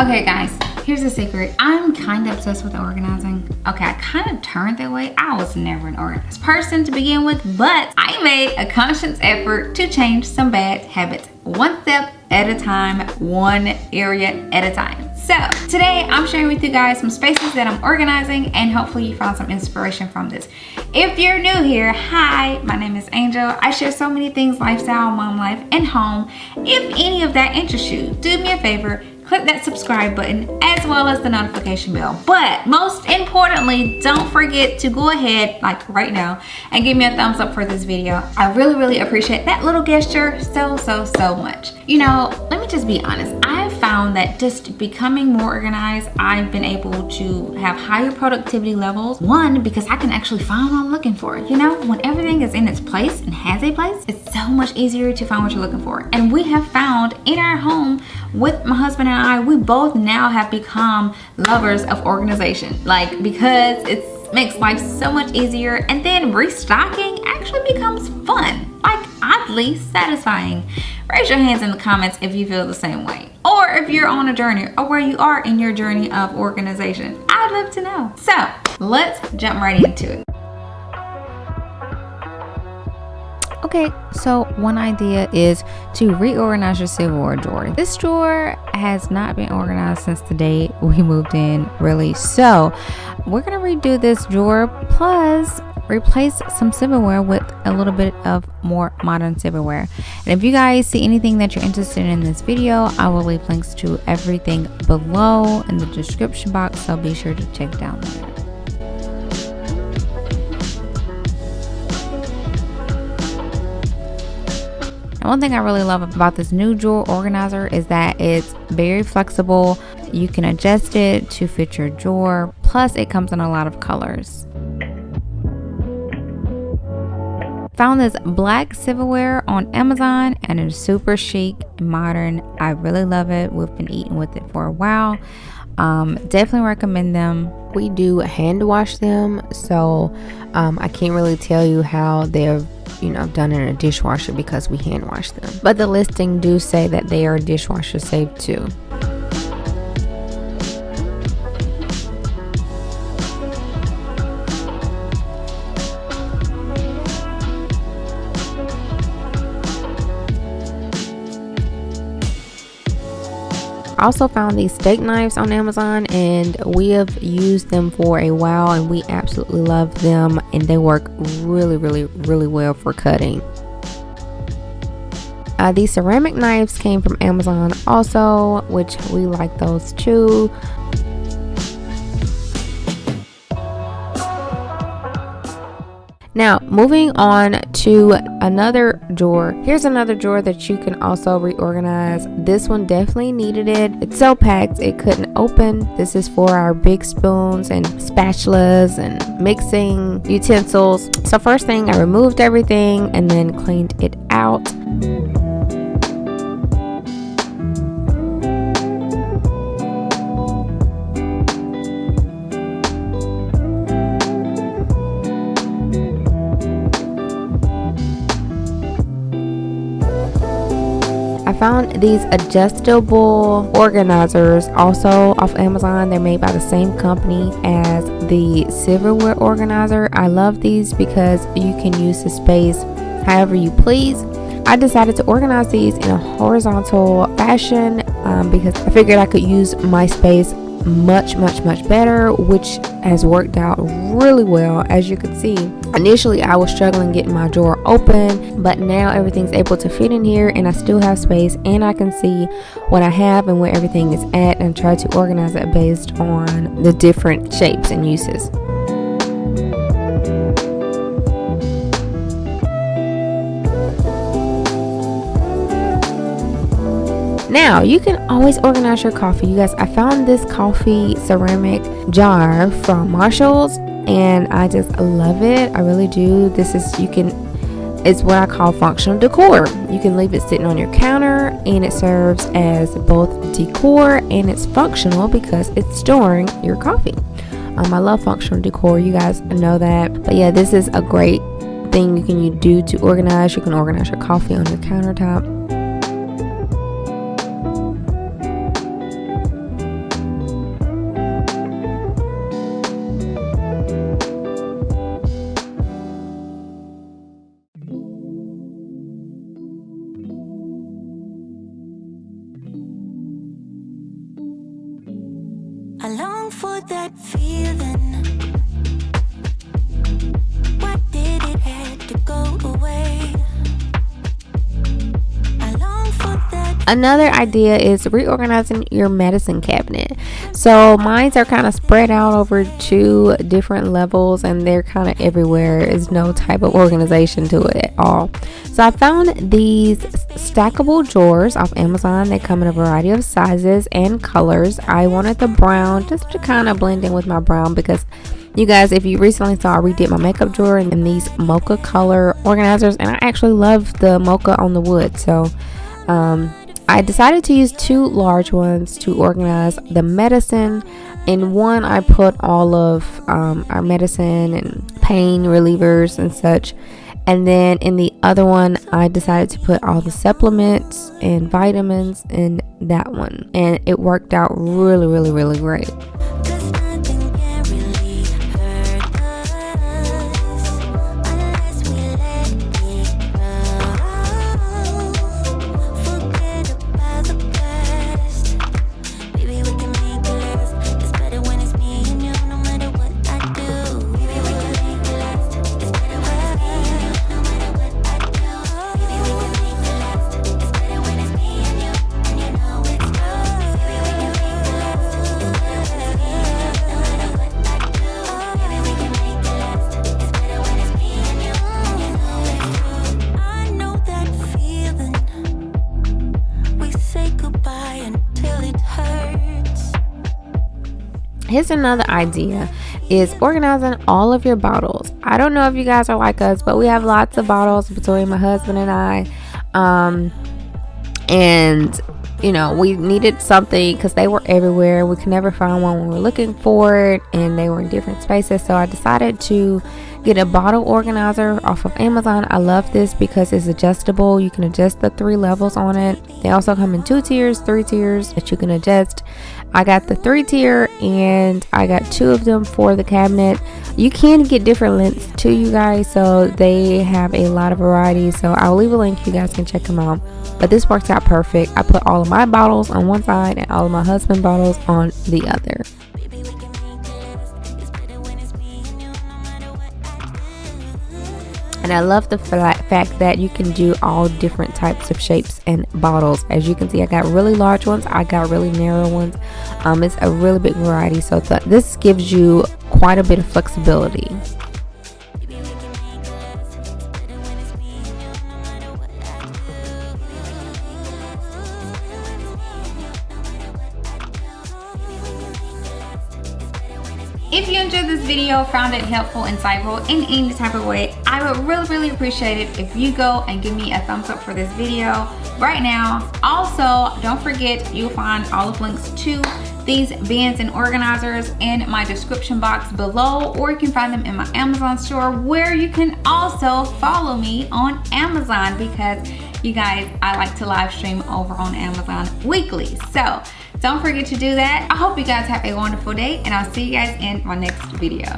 Okay guys, here's a secret. I'm kind of obsessed with organizing. Okay, I kind of turned that way. I was never an organized person to begin with, but I made a conscious effort to change some bad habits. One step at a time, one area at a time. So today I'm sharing with you guys some spaces that I'm organizing, and hopefully you found some inspiration from this. If you're new here, hi, my name is Angel. I share so many things: lifestyle, mom life, and home. If any of that interests you, do me a favor, click that subscribe button as well as the notification bell. But most importantly, don't forget to go ahead, like right now, and give me a thumbs up for this video. I really appreciate that little gesture so much. You know, let me just be honest. I've found that just becoming more organized, I've been able to have higher productivity levels. One, because I can actually find what I'm looking for. You know, when everything is in its place and has a place, it's so much easier to find what you're looking for. And we have found in our home with my husband and I, we both now have become lovers of organization. Like, because it makes life so much easier, and then restocking actually becomes fun, like oddly satisfying. Raise your hands in the comments if you feel the same way, or if you're on a journey, or where you are in your journey of organization. I'd love to know. So let's jump right into it. Okay, so one idea is to reorganize your silverware drawer. This drawer has not been organized since the day we moved in, really. So we're gonna redo this drawer, plus replace some silverware with a little bit of more modern silverware. And if you guys see anything that you're interested in this video, I will leave links to everything below in the description box, so be sure to check down there. And one thing I really love about this new drawer organizer is that it's very flexible. You can adjust it to fit your drawer. Plus, it comes in a lot of colors. Found this black silverware on Amazon, and it's super chic and modern. I really love it. We've been eating with it for a while. Definitely recommend them. We do hand wash them, so I can't really tell you how they're done in a dishwasher because we hand wash them, but the listing do say that they are dishwasher safe too. I also found these steak knives on Amazon, and we have used them for a while, and we absolutely love them, and they work really well for cutting. These ceramic knives came from Amazon also, which we like those too. Now, moving on to another drawer. Here's another drawer that you can also reorganize. This one definitely needed it. It's so packed it couldn't open. This is for our big spoons and spatulas and mixing utensils. So first thing, I removed everything and then cleaned it out. I found these adjustable organizers also off Amazon. They're made by the same company as the silverware organizer. I love these because you can use the space however you please. I decided to organize these in a horizontal fashion because I figured I could use my space much better, which has worked out really well. As you can see, initially I was struggling getting my drawer open, but now everything's able to fit in here, and I still have space, and I can see what I have and where everything is at, and try to organize it based on the different shapes and uses. Now, you can always organize your coffee. You guys, I found this coffee ceramic jar from Marshall's, and I just love it. I really do. It's what I call functional decor. You can leave it sitting on your counter, and it serves as both decor and it's functional because it's storing your coffee. I love functional decor. You guys know that. But yeah, this is a great thing you can do to organize. You can organize your coffee on your countertop. I long for that feeling. Why did it have to go away? I long for that. Another idea is reorganizing your medicine cabinet. So mines are kind of spread out over 2 different levels, and they're kind of everywhere. There's no type of organization to it at all. So I found these stackable drawers off Amazon. They come in a variety of sizes and colors. I wanted the brown just to kind of blend in with my brown, because you guys, if you recently saw, I redid my makeup drawer in these mocha color organizers, and I actually love the mocha on the wood. So I decided to use 2 large ones to organize the medicine. In one, I put all of our medicine and pain relievers and such. And then in the other one, I decided to put all the supplements and vitamins in that one. And it worked out really, really, really great. Here's another idea, is organizing all of your bottles. I don't know if you guys are like us, but we have lots of bottles between my husband and I. And you know, we needed something because they were everywhere. We could never find one when we were looking for it, and they were in different spaces. So I decided to get a bottle organizer off of Amazon. I love this because it's adjustable. You can adjust the 3 levels on it. They also come in 2 tiers, 3 tiers that you can adjust. I got the 3 tier, and I got 2 of them for the cabinet. You can get different lengths too, you guys, so they have a lot of variety. So I'll leave a link, you guys can check them out. But this works out perfect. I put all of my bottles on one side and all of my husband's bottles on the other. And I love the fact that you can do all different types of shapes and bottles. As you can see, I got really large ones, I got really narrow ones. It's a really big variety, so this gives you quite a bit of flexibility. If you enjoyed this video, found it helpful, insightful in any type of way, I would really appreciate it if you go and give me a thumbs up for this video right now. Also, don't forget, you'll find all the links to these bins and organizers in my description box below, or you can find them in my Amazon store, where you can also follow me on Amazon, because you guys, I like to live stream over on Amazon weekly. So don't forget to do that. I hope you guys have a wonderful day, and I'll see you guys in my next video.